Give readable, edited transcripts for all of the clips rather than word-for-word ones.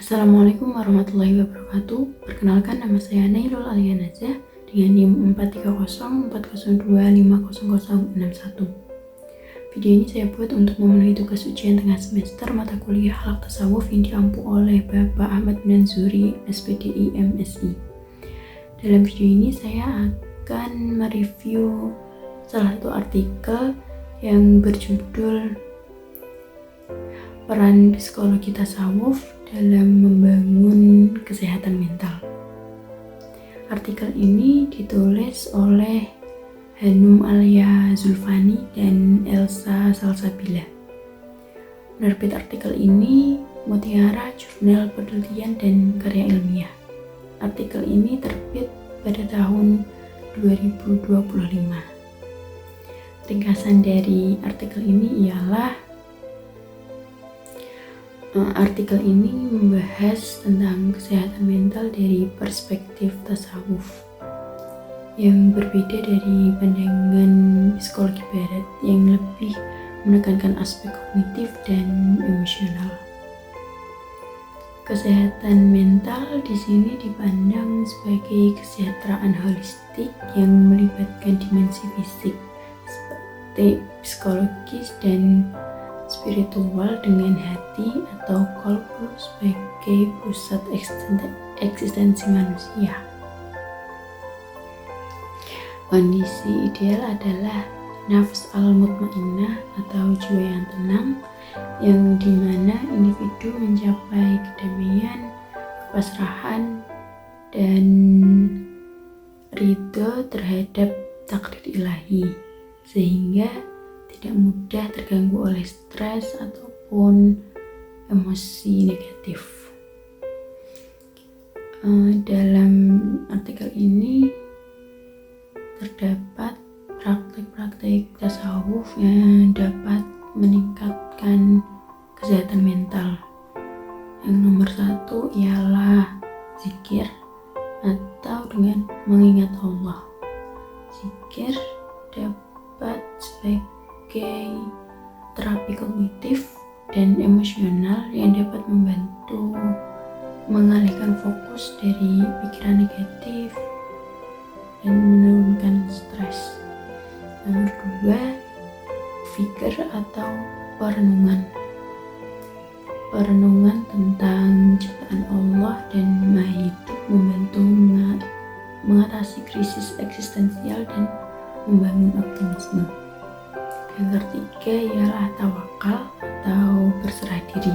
Assalamualaikum warahmatullahi wabarakatuh. Perkenalkan, nama saya Nailul Alianazah dengan NIM 43040250061. Video ini saya buat untuk memenuhi tugas ujian tengah semester mata kuliah Akhlak Tasawuf yang diampu oleh Bapak Ahmad Minanzuri, SPDI MSI. Dalam video ini saya akan mereview salah satu artikel yang berjudul Peran Psikologi Tasawuf dalam membangun kesehatan mental. Artikel ini ditulis oleh Hanum Alia Zulfani dan Elsa Salsabila. Penerbit artikel ini Mutiara Jurnal Penelitian dan Karya Ilmiah. Artikel ini terbit pada tahun 2025. Ringkasan dari artikel ini ialah artikel ini membahas tentang kesehatan mental dari perspektif tasawuf yang berbeda dari pandangan psikologi barat yang lebih menekankan aspek kognitif dan emosional. Kesehatan mental di sini dipandang sebagai kesejahteraan holistik yang melibatkan dimensi fisik seperti psikologis dan spiritual dengan hati atau kolbu sebagai pusat eksistensi manusia. Kondisi ideal adalah nafs al-mutmainnah atau jiwa yang tenang, yang dimana individu mencapai kedamaian, kepasrahan, dan ridho terhadap takdir ilahi, sehingga tidak mudah terganggu oleh stres ataupun emosi negatif. Dalam artikel ini terdapat praktik-praktik tasawuf yang dapat meningkatkan kesehatan mental. Yang nomor 1 ialah zikir atau dengan mengingat Allah. Zikir dapat sebagai terapi kognitif dan emosional yang dapat membantu mengalihkan fokus dari pikiran negatif dan menurunkan stres. Nomor 2, fikir atau perenungan. Perenungan tentang ciptaan Allah dan Maha Hidup membantu mengatasi krisis eksistensial dan membangun optimisme. Yang ketiga ialah tawakal atau berserah diri.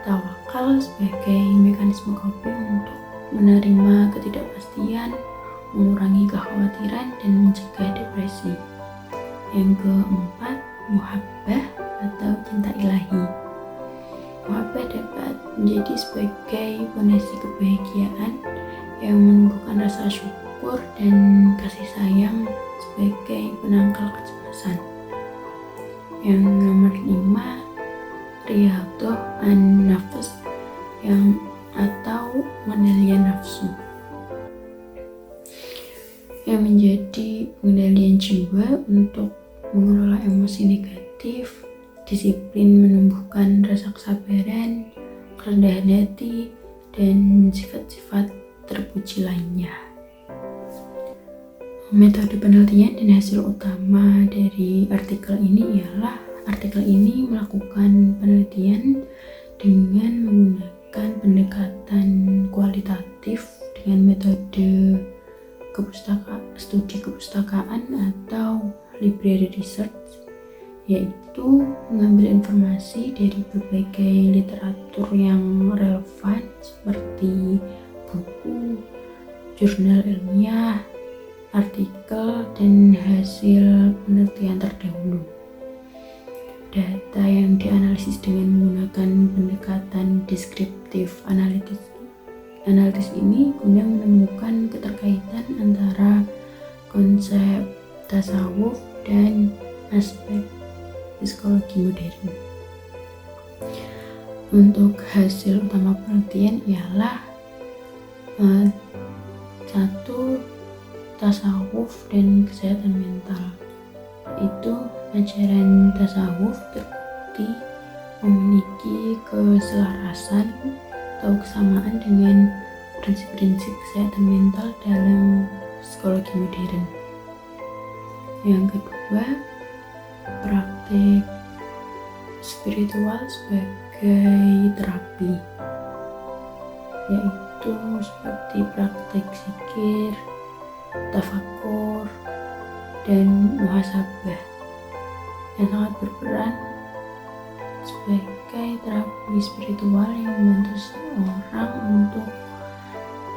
Tawakal sebagai mekanisme coping untuk menerima ketidakpastian, mengurangi kekhawatiran, dan mencegah depresi. Yang keempat, muhabbah atau cinta ilahi. Muhabbah dapat menjadi sebagai fondasi kebahagiaan yang menumbuhkan rasa syukur dan kasih sayang sebagai penangkal kecemasan. Yang nomor 5, riyadhah an-nafs atau pengendalian nafsu, yang menjadi pengendalian jiwa untuk mengelola emosi negatif, disiplin menumbuhkan rasa kesabaran, kerendahan hati, dan sifat-sifat terpuji lainnya. Metode penelitian dan hasil utama dari artikel ini ialah artikel ini melakukan penelitian dengan menggunakan pendekatan kualitatif dengan metode studi kepustakaan atau library research, yaitu mengambil informasi dari berbagai literatur yang relevan seperti buku, jurnal ilmiah, artikel, dan hasil penelitian terdahulu. Data yang dianalisis dengan menggunakan pendekatan deskriptif analitis ini guna menemukan keterkaitan antara konsep tasawuf dan aspek psikologi modern. Untuk hasil utama penelitian ialah 1. Tasawuf dan kesehatan mental. Itu ajaran tasawuf terbukti memiliki keselarasan atau kesamaan dengan prinsip-prinsip kesehatan mental dalam psikologi modern. Yang kedua, praktik spiritual sebagai terapi, yaitu seperti praktik zikir, tafakur, dan muhasabah yang sangat berperan sebagai terapi spiritual yang membantu seseorang untuk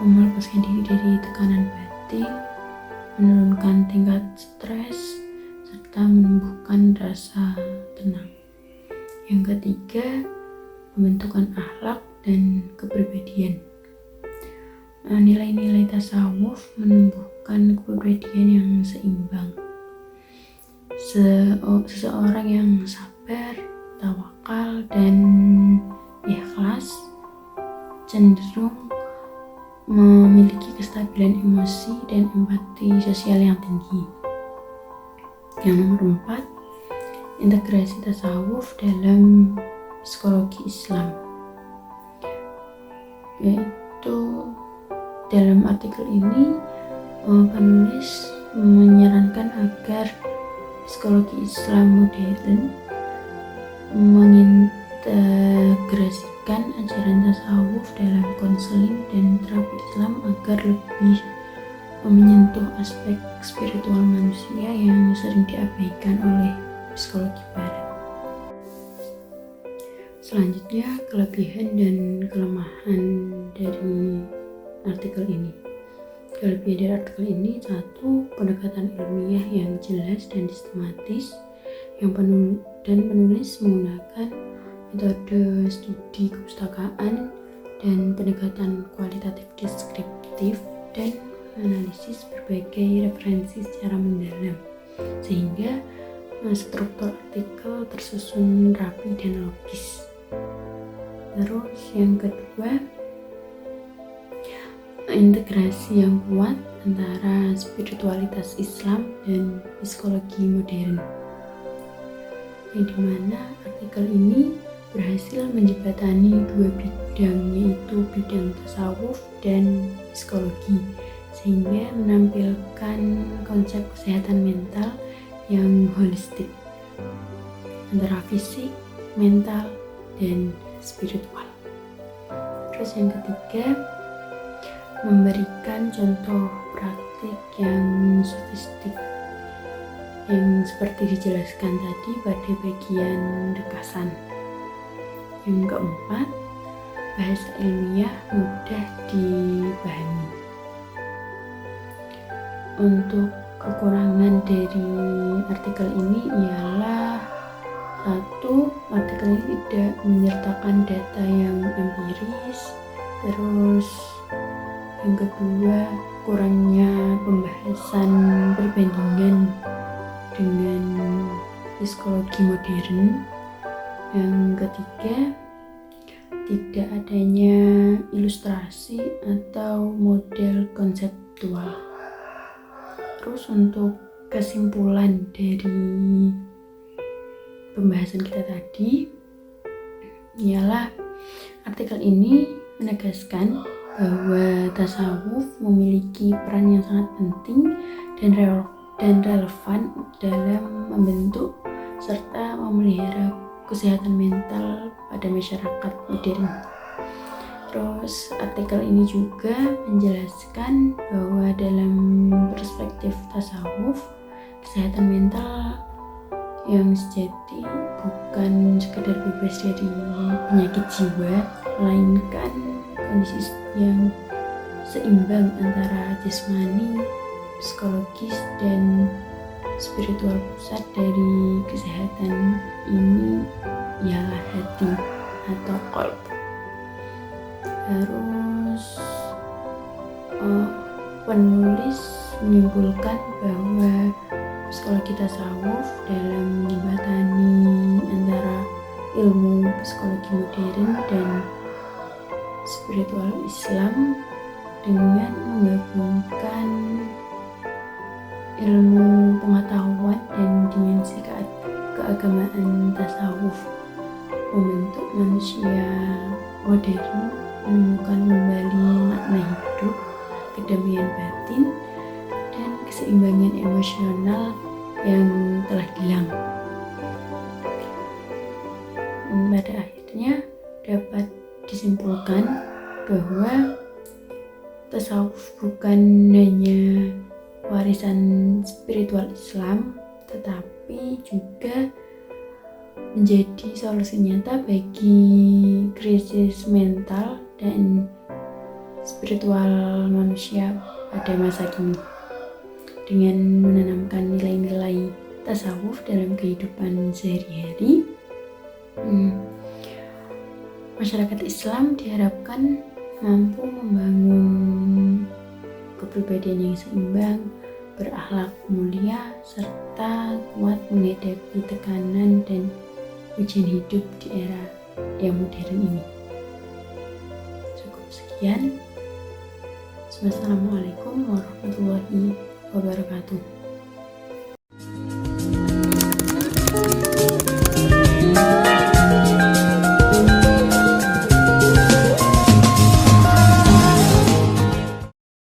melepaskan diri dari tekanan batin, menurunkan tingkat stres, serta menumbuhkan rasa tenang. Yang ketiga, pembentukan akhlak dan kepribadian. Nilai-nilai tasawuf menumbuhkan kepribadian yang seimbang. Seseorang yang sabar, tawakal, dan ikhlas cenderung memiliki kestabilan emosi dan empati sosial yang tinggi. Yang nomor 4, integrasi tasawuf dalam psikologi Islam, yaitu dalam artikel ini penulis menyarankan agar psikologi Islam modern mengintegrasikan ajaran tasawuf dalam konseling dan terapi Islam agar lebih menyentuh aspek spiritual manusia yang sering diabaikan oleh psikologi barat. Selanjutnya, kelebihan dan kelemahan dari artikel ini. Kelebihan dari artikel ini: 1. Pendekatan ilmiah yang jelas dan sistematis, dan penulis menggunakan metode studi kepustakaan dan pendekatan kualitatif deskriptif dan analisis berbagai referensi secara mendalam, sehingga struktur artikel tersusun rapi dan logis. Terus yang kedua, integrasi yang kuat antara spiritualitas Islam dan psikologi modern, yang dimana artikel ini berhasil menjembatani dua bidang, yaitu bidang tasawuf dan psikologi, sehingga menampilkan konsep kesehatan mental yang holistik antara fisik, mental, dan spiritual. Terus yang ketiga, memberikan contoh praktik yang sofistik yang seperti dijelaskan tadi pada bagian ringkasan. Yang keempat, bahasa ilmiah mudah dipahami. Untuk kekurangan dari artikel ini ialah: 1. Artikel ini tidak menyertakan data yang empiris. Terus yang kedua, kurangnya pembahasan perbandingan dengan psikologi modern. Yang ketiga, tidak adanya ilustrasi atau model konseptual. Terus untuk kesimpulan dari pembahasan kita tadi ialah artikel ini menegaskan bahwa tasawuf memiliki peran yang sangat penting dan relevan dalam membentuk serta memelihara kesehatan mental pada masyarakat modern. Terus artikel ini juga menjelaskan bahwa dalam perspektif tasawuf, kesehatan mental yang sejati bukan sekedar bebas dari penyakit jiwa, melainkan kondisi yang seimbang antara jasmani, psikologis, dan spiritual. Pusat dari kesehatan ini ialah hati atau qalb. Terus penulis menyimpulkan bahwa psikologi tasawuf dalam menjembatani antara ilmu psikologi modern dan spiritual Islam dengan menggabungkan ilmu pengetahuan dan dimensi keagamaan tasawuf, membentuk manusia modern menemukan kembali makna hidup, kedamaian batin, dan keseimbangan emosional yang telah hilang. Pada akhirnya dapat disimpulkan bahwa tasawuf bukan hanya warisan spiritual Islam, tetapi juga menjadi solusi nyata bagi krisis mental dan spiritual manusia pada masa kini. Dengan menanamkan nilai-nilai tasawuf dalam kehidupan sehari-hari, masyarakat Islam diharapkan mampu membangun kepribadian yang seimbang, berakhlak mulia, serta kuat menghadapi tekanan dan ujian hidup di era yang modern ini. Cukup sekian. Wassalamualaikum warahmatullahi wabarakatuh.